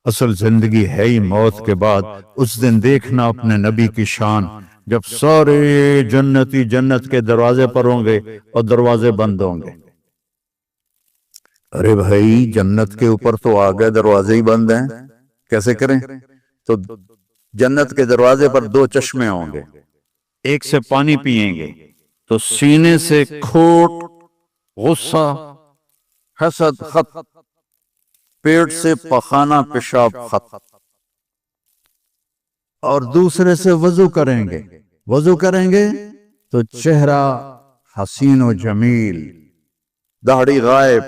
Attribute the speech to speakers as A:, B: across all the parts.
A: اصل زندگی ہے ہی موت کے بعد۔ اس دن دیکھنا اپنے نبی کی شان، جب سارے جنتی جنت کے دروازے پر ہوں گے اور دروازے بند ہوں گے۔ ارے بھائی جنت کے اوپر تو آگے دروازے ہی بند ہیں، کیسے کریں؟ تو جنت کے دروازے پر دو چشمے ہوں گے، ایک سے پانی پئیں گے تو سینے سے کھوٹ، غصہ، حسد ختم، پیٹ سے پخانہ پیشاب ختم، اور دوسرے سے وضو کریں گے، وضو کریں گے تو چہرہ حسین و جمیل، داڑھی غائب،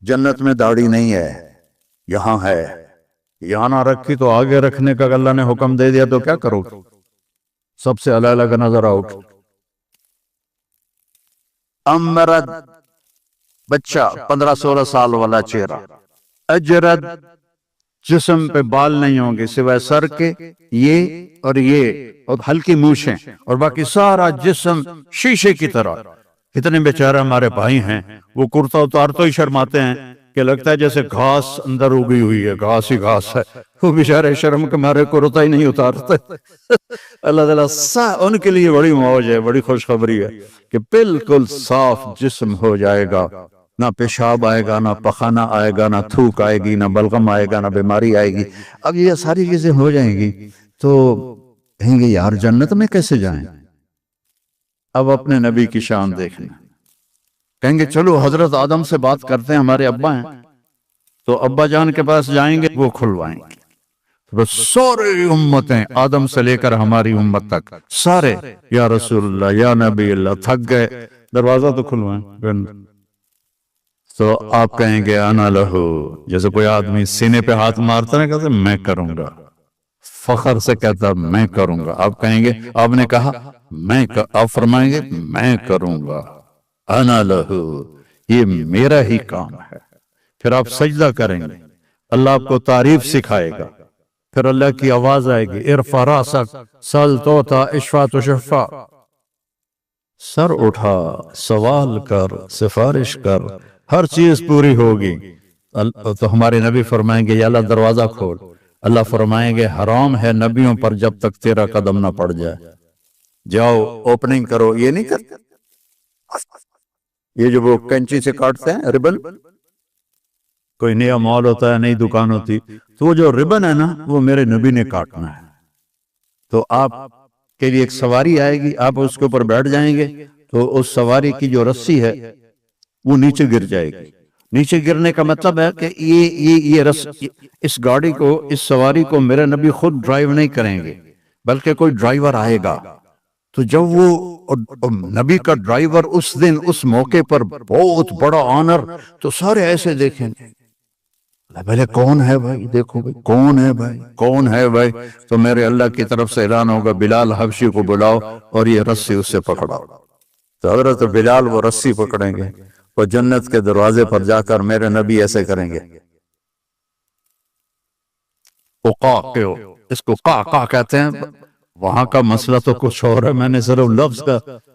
A: جنت میں داڑھی نہیں ہے، یہاں ہے، یہاں نہ رکھی تو آگے رکھنے کا اللہ نے حکم دے دیا تو کیا کرو؟ سب سے الگ الگ نظر آؤٹ۔ امرد بچہ 15-16 سال والا چہرہ، اجرد جسم پہ بال نہیں ہوں گے سوائے سر کے، یہ اور ہلکی مونچھیں، اور باقی سارا جسم شیشے کی طرح۔ کتنے بیچارے ہمارے بھائی ہیں وہ کرتا اتار تو ہی شرماتے ہیں کہ لگتا ہے جیسے گھاس اندر اگی ہوئی ہے، گھاس ہی گھاس ہے، وہ بیچارے شرم کے مارے کرتا ہی نہیں اتارتے۔ اللہ تعالیٰ ان کے لیے بڑی موج ہے، بڑی خوشخبری ہے کہ بالکل صاف جسم ہو جائے گا، نہ پیشاب آئے گا، نہ پخانہ آئے گا، نہ تھوک آئے گی، نہ بلغم آئے گا، نہ بیماری آئے گی۔ اب یہ ساری چیزیں ہو جائیں گی تو کہیں گے یار جنت میں کیسے جائیں؟ اب اپنے نبی کی شان دیکھنا، کہیں گے چلو حضرت آدم سے بات کرتے ہیں، ہمارے ابا ہیں تو ابا جان کے پاس جائیں گے، وہ کھلوائیں گے۔ بس سارے امتیں آدم سے لے کر ہماری امت تک سارے یا رسول اللہ یا نبی اللہ تھک گئے، دروازہ تو کھلوائیں۔ تو آپ کہیں گے انا لہو، جیسے کوئی آدمی سینے پہ ہاتھ مارتا ہے کہتے میں کروں گا، فخر سے کہتا میں کروں گا۔ آپ کہیں گے آپ نے کہا آپ فرمائیں گے میں کروں گا، انا لہو، یہ میرا ہی کام ہے۔ پھر آپ سجدہ کریں گے، اللہ آپ کو تعریف سکھائے گا، پھر اللہ کی آواز آئے گی ارفع راسک سل توتا اشفع تشفع، سر اٹھا سوال کر سفارش کر، ہر چیز پوری ہوگی۔ تو ہمارے نبی فرمائیں گے یا اللہ دروازہ کھول، اللہ فرمائیں گے حرام ہے نبیوں پر جب تک تیرا قدم نہ پڑ جائے، جاؤ اوپننگ کرو۔ یہ نہیں کرتے، یہ جو وہ کینچی سے کاٹتے ہیں ربن، کوئی نیا مال ہوتا ہے، نئی دکان ہوتی، تو وہ جو ربن ہے نا وہ میرے نبی نے کاٹنا ہے۔ تو آپ کے لیے ایک سواری آئے گی، آپ اس کے اوپر بیٹھ جائیں گے تو اس سواری کی جو رسی ہے وہ نیچے گر جائے گی۔ نیچے گرنے کا مطلب ہے کہ اس گاڑی کو، اس سواری کو میرے نبی خود ڈرائیو نہیں کریں گے بلکہ کوئی ڈرائیور آئے گا۔ تو جب وہ نبی کا ڈرائیور اس دن اس موقع پر بہت بڑا آنر، تو سارے ایسے دیکھیں گے پہلے کون ہے بھائی، دیکھو بھائی کون ہے بھائی، کون ہے بھائی؟ تو میرے اللہ کی طرف سے اعلان ہوگا بلال حبشی کو بلاؤ اور یہ رسی اس سے پکڑاؤ۔ تو حضرت بلال وہ رسی پکڑیں گے، وہ جنت کے دروازے پر جا کر میرے نبی ایسے کریں گے، اس کو قا کہتے ہیں، وہاں کا مسئلہ تو کچھ اور ہے، میں نے صرف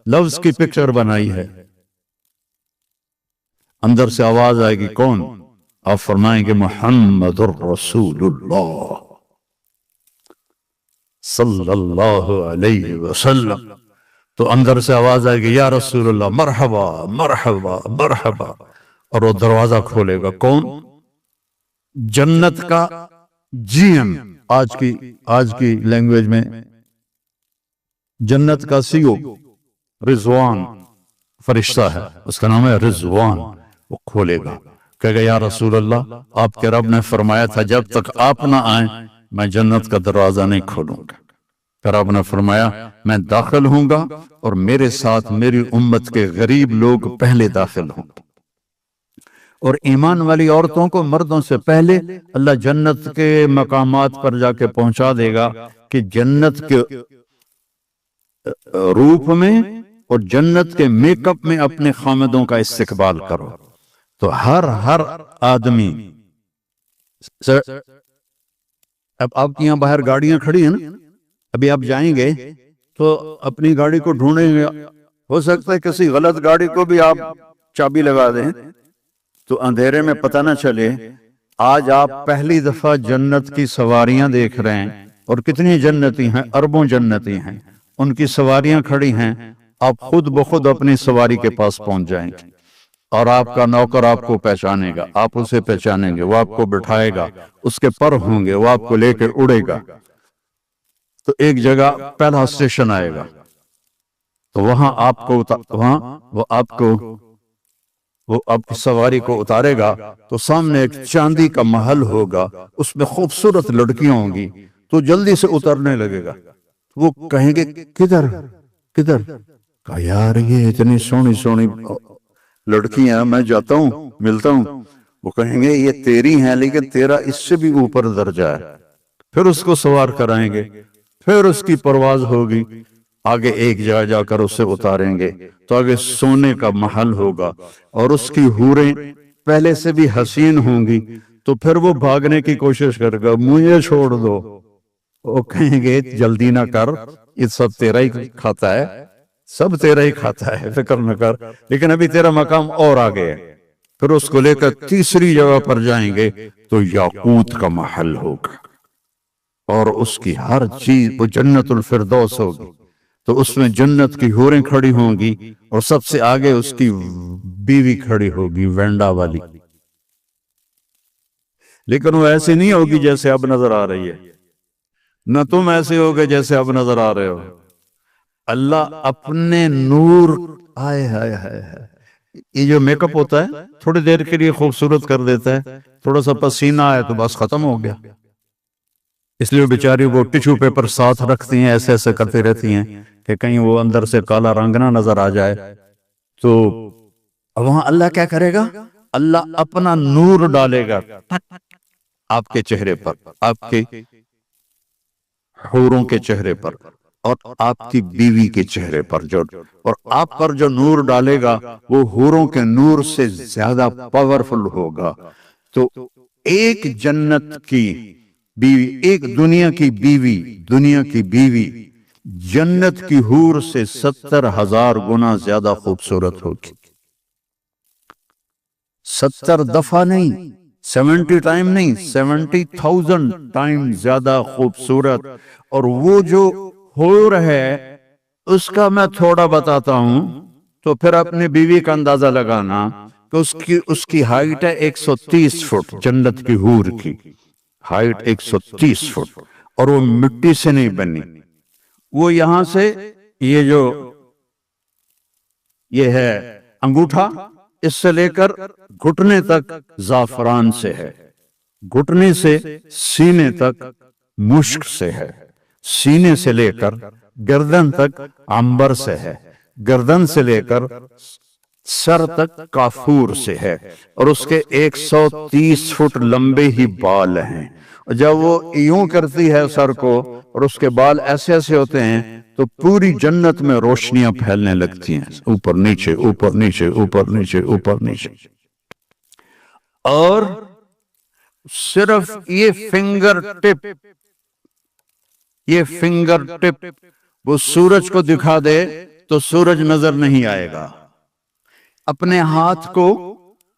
A: لفظ کی پکچر بنائی ہے۔ اندر سے آواز آئے گی کون؟ آپ فرمائیں گے محمد الرسول اللہ صلی اللہ علیہ وسلم۔ تو اندر سے آواز آئے گی یا رسول اللہ مرحبا مرحبا مرحبا، اور وہ دروازہ کھولے گا کون؟ جنت کا جی ایم، آج کی لینگویج میں جنت کا سی او رضوان فرشتہ ہے، اس کا نام ہے رضوان۔ وہ کھولے گا، کہے گا یا رسول اللہ آپ کے رب نے فرمایا تھا جب تک آپ نہ آئیں میں جنت کا دروازہ نہیں کھولوں گا۔ پھر آپ نے فرمایا میں داخل ہوں گا اور میرے ساتھ میری امت کے غریب لوگ پہلے داخل ہوں گے، اور ایمان والی عورتوں کو مردوں سے پہلے اللہ جنت کے مقامات پر جا کے پہنچا دے گا کہ جنت کے روپ میں اور جنت کے میک اپ میں اپنے خامدوں کا استقبال کرو۔ تو ہر آدمی، اب آپ کی یہاں باہر گاڑیاں کھڑی ہیں نا، ابھی آپ جائیں گے تو اپنی گاڑی کو ڈھونڈیں گے، ہو سکتا ہے کسی غلط گاڑی کو بھی آپ چابی لگا دیں تو اندھیرے میں پتہ نہ چلے آج آپ پہلی دفعہ جنت کی سواریاں دیکھ رہے ہیں، اور کتنی جنتی ہیں، اربوں جنتی ہیں، ان کی سواریاں کھڑی ہیں، آپ خود بخود اپنی سواری کے پاس پہنچ جائیں گے، اور آپ کا نوکر آپ کو پہچانے گا، آپ اسے پہچانیں گے، وہ آپ کو بٹھائے گا، اس کے پر ہوں گے، وہ آپ کو لے کے اڑے گا، تو ایک جگہ پہلا اسٹیشن آئے گا، تو وہاں وہ آپ کی سواری کو اتارے گا، تو سامنے ایک چاندی کا محل ہوگا، اس میں خوبصورت لڑکیاں ہوں گی، تو جلدی سے اترنے لگے گا، وہ کہیں گے کدھر کدھر، کہا یار یہ اتنی سونی سونی لڑکیاں، میں جاتا ہوں ملتا ہوں، وہ کہیں گے یہ تیری ہیں لیکن تیرا اس سے بھی اوپر درجہ ہے، پھر اس کو سوار کرائیں گے، پھر اس کی پرواز ہوگی، آگے ایک جگہ جا کر اسے اتاریں گے، تو آگے سونے کا محل ہوگا، اور اس کی حوریں پہلے سے بھی حسین ہوں گی، تو پھر وہ بھاگنے کی کوشش کرے گا، مجھے چھوڑ دو، وہ کہیں گے جلدی نہ کر، یہ سب تیرا ہی کھاتا ہے، سب تیرا ہی کھاتا ہے، فکر نہ کر، لیکن ابھی تیرا مقام اور آگے ہے، پھر اس کو لے کر تیسری جگہ پر جائیں گے، تو یاقوت کا محل ہوگا، اور اس کی ہر چیز وہ جنت الفردوس ہوگی، تو اس میں جنت کی حوریں کھڑی ہوں گی، اور سب سے آگے اس کی بیوی کھڑی ہوگی، وینڈا والی، لیکن وہ ایسی نہیں ہوگی جیسے اب نظر آ رہی ہے، نہ تم ایسے ہوگے جیسے اب نظر آ رہے ہو، اللہ اپنے نور، آئے ہائے ہائے ہائے، یہ جو میک اپ ہوتا ہے تھوڑی دیر کے لیے خوبصورت کر دیتا ہے، تھوڑا سا پسینہ آئے تو بس ختم ہو گیا، اس لیے بیچاری وہ ٹیشو پیپر ساتھ رکھتی ہیں، ایسے ایسے کرتی رہتی ہیں کہ کہیں وہ اندر سے کالا رنگ نہ نظر آ جائے، تو وہاں اللہ کیا کرے گا، اللہ اپنا نور ڈالے گا آپ کے چہرے پر، آپ کے حوروں کے چہرے پر، اور آپ کی بیوی کے چہرے پر، اور آپ پر جو نور ڈالے گا وہ حوروں کے نور سے زیادہ پاورفل ہوگا، تو ایک جنت کی بیوی، ایک دنیا کی بیوی جنت کی حور سے 70,000 گنا زیادہ خوبصورت ہوگی، 70 دفعہ نہیں، 70 ٹائم نہیں، 70,000 ٹائم زیادہ خوبصورت، اور وہ جو حور ہے اس کا میں تھوڑا بتاتا ہوں، تو پھر اپنی بیوی کا اندازہ لگانا کہ اس کی ہائٹ ہے 130 فٹ، جنت کی حور کی ہائٹ 130 فٹ، اور وہ مٹی سے نہیں بنی، وہ یہاں سے یہ ہے انگوٹھا، اس سے لے کر گھٹنے تک زعفران سے ہے، گھٹنے سے سینے تک مشک سے ہے، سینے سے لے کر گردن تک عنبر سے ہے، گردن سے لے کر سر تک کافور سے ہے، اور اس کے 130 فٹ لمبے ہی بال ہیں، اور جب وہ یوں کرتی ہے سر کو اور اس کے بال ایسے ایسے ہوتے ہیں تو پوری جنت میں روشنیاں پھیلنے لگتی ہیں، اوپر نیچے اوپر نیچے اوپر نیچے اوپر نیچے، اور صرف یہ فنگر ٹپ وہ سورج کو دکھا دے تو سورج نظر نہیں آئے گا، اپنے ہاتھ کو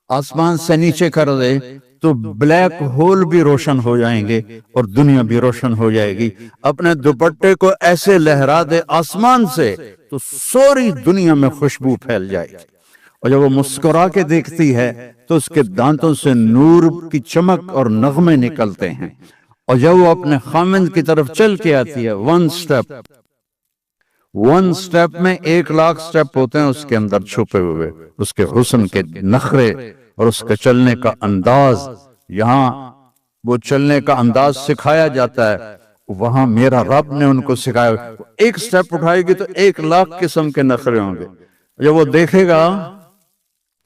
A: آسمان سے نیچے کر دے تو بلیک ہول بھی روشن ہو جائیں گے اور دنیا بھی روشن ہو جائے گی، اپنے دوپٹے کو ایسے لہرا دے آسمان سے تو سوری دنیا میں خوشبو پھیل جائے گی، اور جب وہ مسکرا کے دیکھتی ہے تو اس کے دانتوں سے نور کی چمک اور نغمے نکلتے ہیں، اور جب وہ اپنے خامند کی طرف چل کے آتی ہے، ون سٹیپ میں 1,00,000 سٹیپ ہوتے ہیں اس کے اندر چھپے ہوئے، اس کے حسن کے نخرے اور اس کے چلنے کا انداز، یہاں وہ چلنے کا انداز سکھایا جاتا ہے، وہاں میرا رب نے ان کو سکھایا، ایک سٹیپ اٹھائے گی تو 1,00,000 قسم کے نخرے ہوں گے، جب وہ دیکھے گا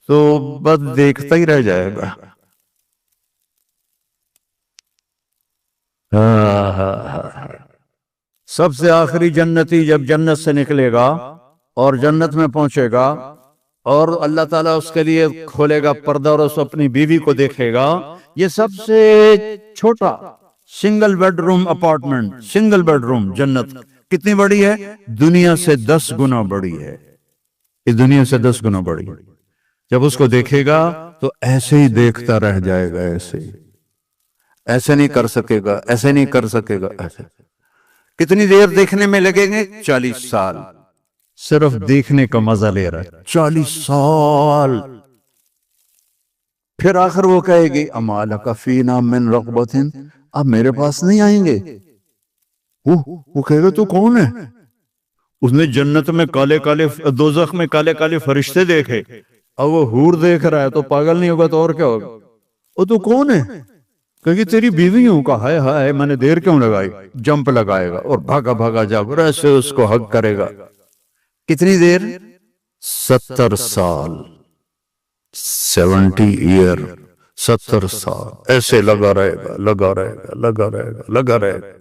A: تو بس دیکھتا ہی رہ جائے گا۔ سب سے آخری جنتی جب جنت سے نکلے گا اور جنت میں پہنچے گا اور اللہ تعالیٰ اس کے لیے کھولے گا پردہ اور اس اپنی بیوی کو دیکھے گا، یہ سب سے چھوٹا single bed room apartment, single bed room جنت کتنی بڑی ہے؟ دنیا سے 10 گنا بڑی ہے، اس دنیا سے 10 گنا بڑی ہے، جب اس کو دیکھے گا تو ایسے ہی دیکھتا رہ جائے گا، ایسے ہی ایسے نہیں کر سکے گا، ایسے نہیں کر سکے گا، ایسے۔ کتنی دیر دیکھنے میں لگیں گے؟ 40 سال، صرف دیکھنے کا مزہ لے رہا ہے، 40 سال۔ پھر آخر وہ کہے گی اما لک فینا من رغبۃ، اب میرے پاس نہیں آئیں گے۔ وہ کہے گا تو کون ہے؟ اس نے جنت میں کالے کالے، دوزخ میں کالے کالے فرشتے دیکھے، اب وہ حور دیکھ رہا ہے تو پاگل نہیں ہوگا تو اور کیا ہوگا؟ وہ تو کون ہے؟ کہ تیری بیوی ہوں کا، ہائے ہائے میں نے دیر کیوں لگائی؟ جمپ لگائے گا اور بھاگا بھاگا جا کر ایسے اس کو حق کرے گا۔ کتنی دیر؟ 70 سال، 70 ایئر، 70 سال ایسے لگا رہے گا، لگا رہے گا، لگا رہے گا، لگا رہے گا۔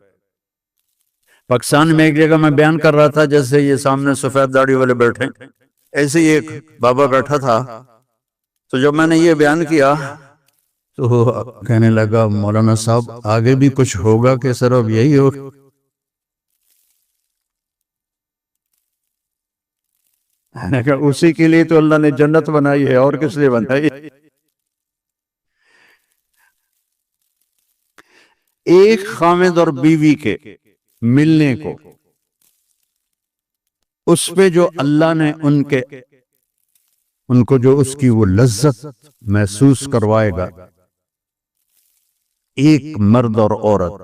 A: پاکستان میں ایک جگہ میں بیان کر رہا تھا، جیسے یہ سامنے سفید داڑھی والے بیٹھے، ایسے ہی ایک بابا بیٹھا تھا، تو جب میں نے یہ بیان کیا تو کہنے لگا مولانا صاحب آگے بھی کچھ ہوگا کہ صرف یہی ہو؟ میں کہا اسی کے لیے تو اللہ نے جنت بنائی ہے، اور کس لیے بنائی؟ ایک خامد اور بیوی کے ملنے کو، اس پہ جو اللہ نے ان کو جو اس کی وہ لذت محسوس کروائے گا، ایک مرد اور عورت،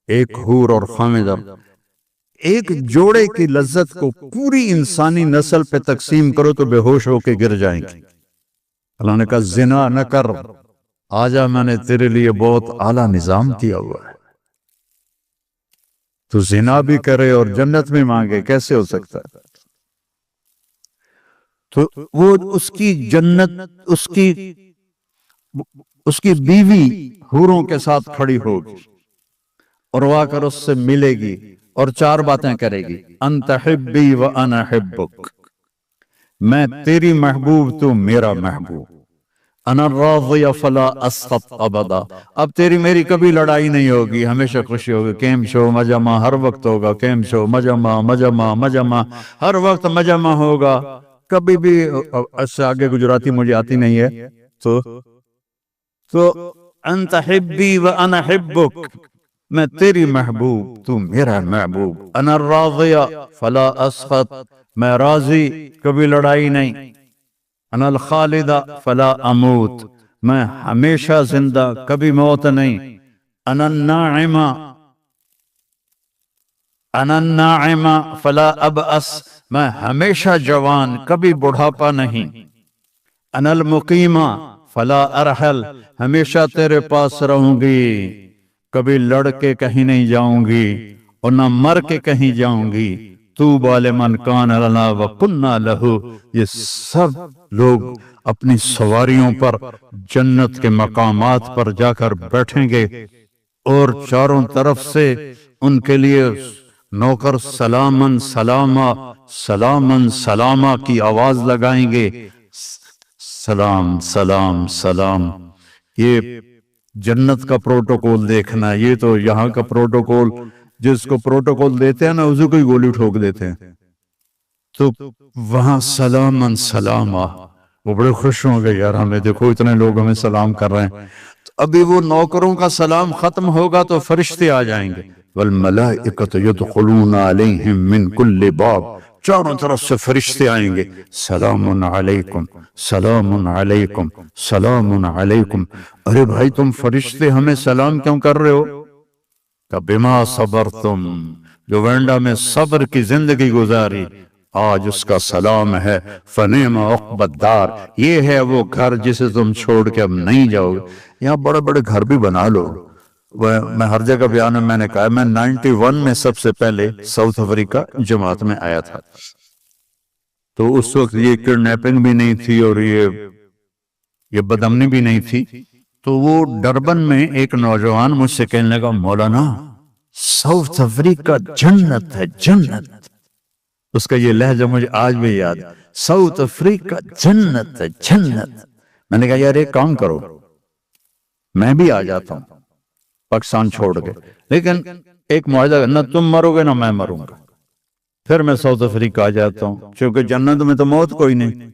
A: ایک حور اور خامد، ایک جوڑے کی لذت کو پوری انسانی نسل پہ تقسیم کرو تو بے ہوش ہو کے گر جائیں گے۔ اللہ نے کہا زنا نہ کر، آجا میں نے تیرے لیے بہت اعلیٰ نظام کیا ہوا ہے، تو زنا بھی کرے اور جنت میں مانگے، کیسے ہو سکتا ہے؟ تو وہ اس کی جنت، اس کی بیوی حوروں کے ساتھ کھڑی ہوگی اور وہ آ کر اس سے ملے گی اور 4 باتیں کرے گی، انت حبی و انا حبک، میں تیری محبوب تو میرا محبوب، انا راضی فلا اسخط ابدا، اب تیری میری کبھی لڑائی نہیں ہوگی، ہمیشہ خوشی ہوگی، کیم شو مجمع ہر وقت ہوگا، کیم شو مجمع مجمع مجمع ہر وقت مجمع ہوگا، کبھی بھی۔ اس سے آگے گجراتی مجھے آتی نہیں ہے، تو انت حبی و انا حبک، میں تیری محبوب تو میرا محبوب، انا راضی فلا اسخط، میں راضی کبھی لڑائی نہیں، انا الخالد فلا اموت، میں ہمیشہ زندہ کبھی موت نہیں، انا الناعم فلا ابأس، میں ہمیشہ جوان کبھی بڑھاپا نہیں، انا المقیم فلا ارحل، ہمیشہ تیرے پاس رہوں گی، کبھی لڑ کے کہیں نہیں جاؤں گی اور نہ مر کے کہیں جاؤں گی، طوبی لمن کان لنا وکنا لہ، یہ سب لوگ اپنی سواریوں پر جنت کے مقامات پر جا کر بیٹھیں گے اور چاروں طرف سے ان کے لیے نوکر سلامن سلاما سلامن سلاما کی آواز لگائیں گے، سلام سلام سلام۔ یہ جنت کا پروٹوکول دیکھنا، یہ تو یہاں کا پروٹوکول، جس کو پروٹوکول دیتے ہیں نا اسے کوئی گولی ٹھوک دیتے ہیں، تو وہاں سلامن سلاما، وہ بڑے خوش ہوں گے، یار ہمیں دیکھو اتنے لوگ ہمیں سلام کر رہے ہیں۔ تو ابھی وہ نوکروں کا سلام ختم ہوگا تو فرشتے آ جائیں گے، والملائکۃ یدخلون علیہم من کل باب، چاروں طرف سے فرشتے آئیں گے، سلام علیکم سلام علیکم سلام علیکم۔ ارے بھائی تم فرشتے ہمیں سلام کیوں کر رہے ہو؟ کہ بما صبرتم، جو وینڈا میں صبر کی زندگی گزاری، آج اس کا سلام ہے، فنعم عقبی الدار، یہ ہے وہ گھر جسے تم چھوڑ کے اب نہیں جاؤ گے۔ یہاں بڑے بڑے گھر بھی بنا لو، میں ہر جگہ بیان میں نے کہا، میں 91 میں سب سے پہلے ساؤتھ افریقہ جماعت میں آیا تھا، تو اس وقت یہ کڈنیپنگ بھی نہیں تھی اور یہ بدامنی بھی نہیں تھی، تو وہ ڈربن میں ایک نوجوان مجھ سے کہنے لگا مولانا ساؤتھ افریقہ جنت ہے، جنت، اس کا یہ لہجہ مجھے آج بھی یاد، ساؤتھ افریقہ جنت ہے، جنت۔ میں نے کہا یار ایک کام کرو، میں بھی آ جاتا ہوں پاکستان چھوڑ کے، لیکن ایک معاہدہ، نہ تم مرو گے نہ میں مروں گا، پھر میں ساؤتھ افریقہ آ جاتا ہوں، کیونکہ جنت میں تو موت کوئی نہیں،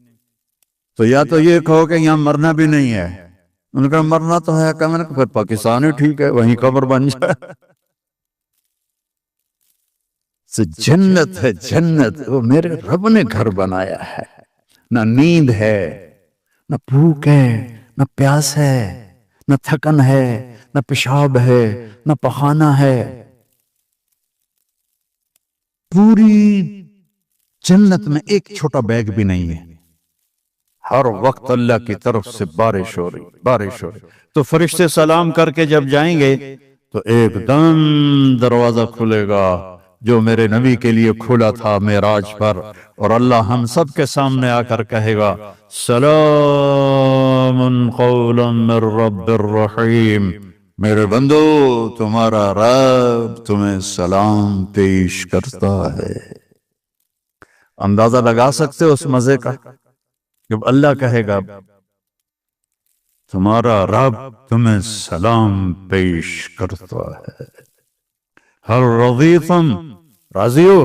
A: تو یا تو یہ کہو کہ یہاں مرنا بھی نہیں ہے، ان کا مرنا تو ہے کہ میں نے کہا پھر پاکستان ہی ٹھیک ہے، وہیں قبر بن جائے۔ تو جنت ہے، جنت وہ میرے رب نے گھر بنایا ہے، نہ نیند ہے، نہ بھوک ہے، نہ پیاس ہے، نہ تھکن ہے، نہ پیشاب ہے، نہ پخانہ ہے۔ پوری جنت میں ایک چھوٹا بیگ بھی نہیں ہے، ہر وقت اللہ کی طرف سے بارش ہو رہی، بارش ہو رہی۔ تو فرشتے سلام کر کے جب جائیں گے تو ایک دم دروازہ کھلے گا جو میرے نبی کے لیے کھلا تھا معراج پر، اور اللہ ہم سب کے سامنے آ کر کہے گا سلام قولا من رب الرحیم، میرے بندو تمہارا رب تمہیں سلام پیش کرتا ہے۔ اندازہ لگا سکتے ہو اس مزے کا؟ جب اللہ کہے گا تمہارا رب تمہیں سلام پیش کرتا ہے، ہل رضیتم، راضی ہو؟